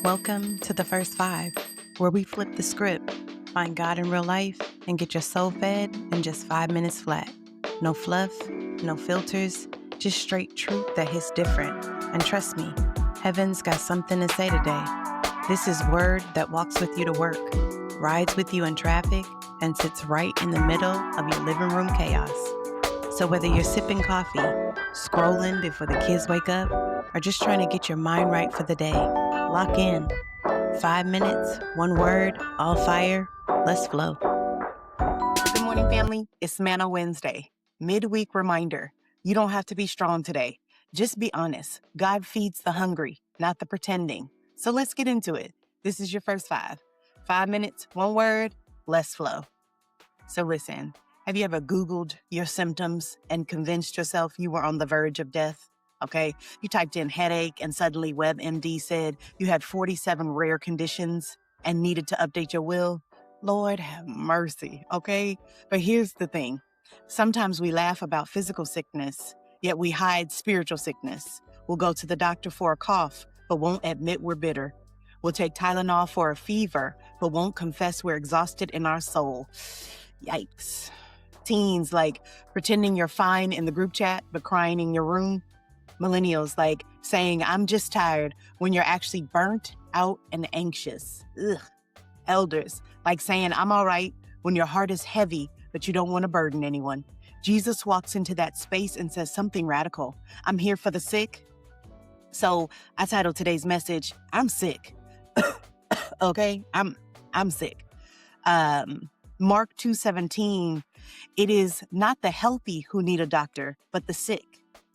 Welcome to the First Five, where we flip the script, find God in real life, and get your soul fed in just 5 minutes flat. No fluff, no filters, just straight truth that hits different. And trust me, heaven's got something to say today. This is word that walks with you to work, rides with you in traffic, and sits right in the middle of your living room chaos. So whether you're sipping coffee, scrolling before the kids wake up, or just trying to get your mind right for the day, lock in. 5 minutes, one word, all fire. Let's flow. Good morning, family. It's Manna Wednesday. Midweek reminder. You don't have to be strong today. Just be honest. God feeds the hungry, not the pretending. So let's get into it. This is your first five. 5 minutes, one word, let's flow. So listen, have you ever Googled your symptoms and convinced yourself you were on the verge of death? Okay, you typed in headache and suddenly WebMD said you had 47 rare conditions and needed to update your will. Lord have mercy, okay? But here's the thing. Sometimes we laugh about physical sickness, yet we hide spiritual sickness. We'll go to the doctor for a cough, but won't admit we're bitter. We'll take Tylenol for a fever, but won't confess we're exhausted in our soul. Yikes. Teens like pretending you're fine in the group chat, but crying in your room. Millennials like saying, I'm just tired when you're actually burnt out and anxious. Ugh. Elders like saying, I'm all right when your heart is heavy, but you don't want to burden anyone. Jesus walks into that space and says something radical. I'm here for the sick. So I titled today's message, I'm sick. Okay, I'm sick. Mark 2:17, it is not the healthy who need a doctor, but the sick.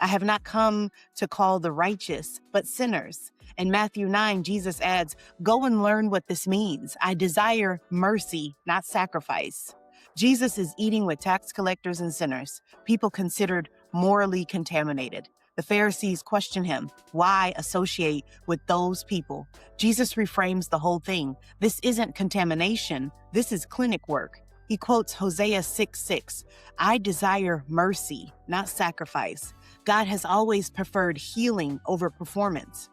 I have not come to call the righteous, but sinners. In Matthew 9, Jesus adds, go and learn what this means. I desire mercy, not sacrifice. Jesus is eating with tax collectors and sinners, people considered morally contaminated. The Pharisees question him, why associate with those people? Jesus reframes the whole thing. This isn't contamination. This is clinic work. He quotes Hosea 6:6. I desire mercy, not sacrifice. God has always preferred healing over performance.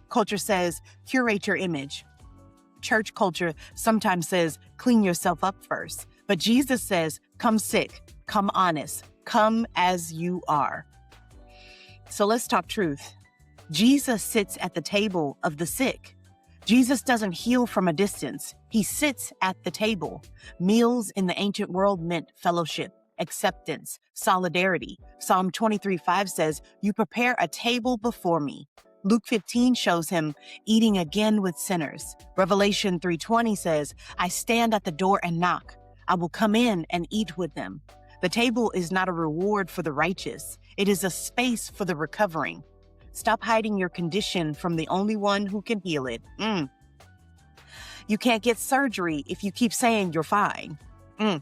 Culture says, curate your image. Church culture sometimes says, clean yourself up first. But Jesus says, come sick, come honest, come as you are. So let's talk truth. Jesus sits at the table of the sick. Jesus doesn't heal from a distance. He sits at the table. Meals in the ancient world meant fellowship, acceptance, solidarity. Psalm 23:5 says, you prepare a table before me. Luke 15 shows him eating again with sinners. Revelation 3:20 says, I stand at the door and knock. I will come in and eat with them. The table is not a reward for the righteous. It is a space for the recovering. Stop hiding your condition from the only one who can heal it. You can't get surgery if you keep saying you're fine. And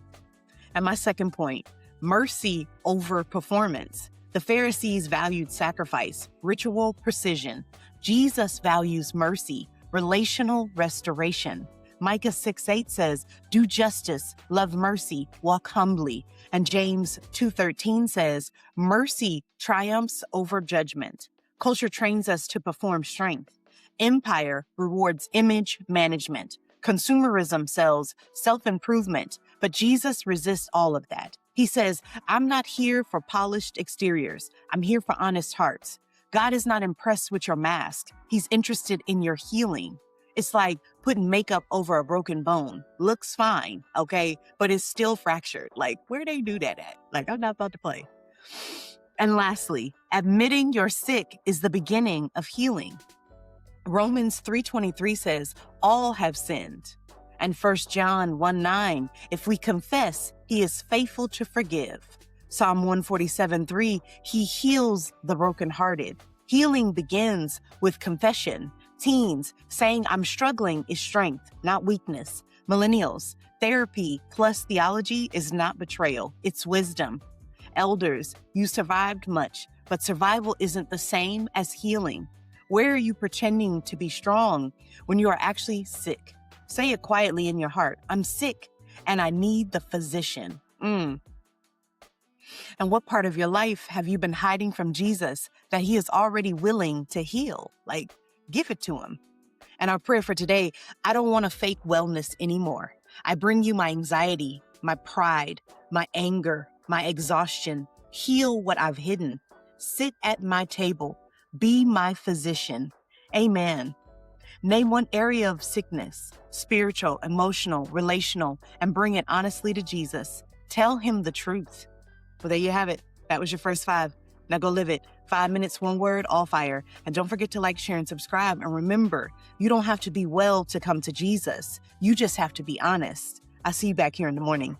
my second point, mercy over performance. The Pharisees valued sacrifice, ritual precision. Jesus values mercy, relational restoration. Micah 6:8 says, do justice, love mercy, walk humbly. And James 2:13 says, mercy triumphs over judgment. Culture trains us to perform strength. Empire rewards image management. Consumerism sells self-improvement, but Jesus resists all of that. He says, I'm not here for polished exteriors. I'm here for honest hearts. God is not impressed with your mask. He's interested in your healing. It's like putting makeup over a broken bone. Looks fine, okay? But it's still fractured. Like, where they do that at? Like, I'm not about to play. And lastly, admitting you're sick is the beginning of healing. Romans 3:23 says, all have sinned. And 1 John 1:9, if we confess, he is faithful to forgive. Psalm 147:3, he heals the brokenhearted. Healing begins with confession. Teens, saying I'm struggling is strength, not weakness. Millennials, therapy plus theology is not betrayal, it's wisdom. Elders, you survived much, but survival isn't the same as healing. Where are you pretending to be strong when you are actually sick? Say it quietly in your heart. I'm sick and I need the physician. And what part of your life have you been hiding from Jesus that he is already willing to heal? Like, give it to him. And our prayer for today, I don't want to fake wellness anymore. I bring you my anxiety, my pride, my anger, my exhaustion. Heal what I've hidden. Sit at my table. Be my physician. Amen. Name one area of sickness, spiritual, emotional, relational, and bring it honestly to Jesus. Tell him the truth. Well, there you have it. That was your first 5. Now go live it. 5 minutes, 1 word, all fire. And don't forget to like, share, and subscribe. And remember, you don't have to be well to come to Jesus. You just have to be honest. I'll see you back here in the morning.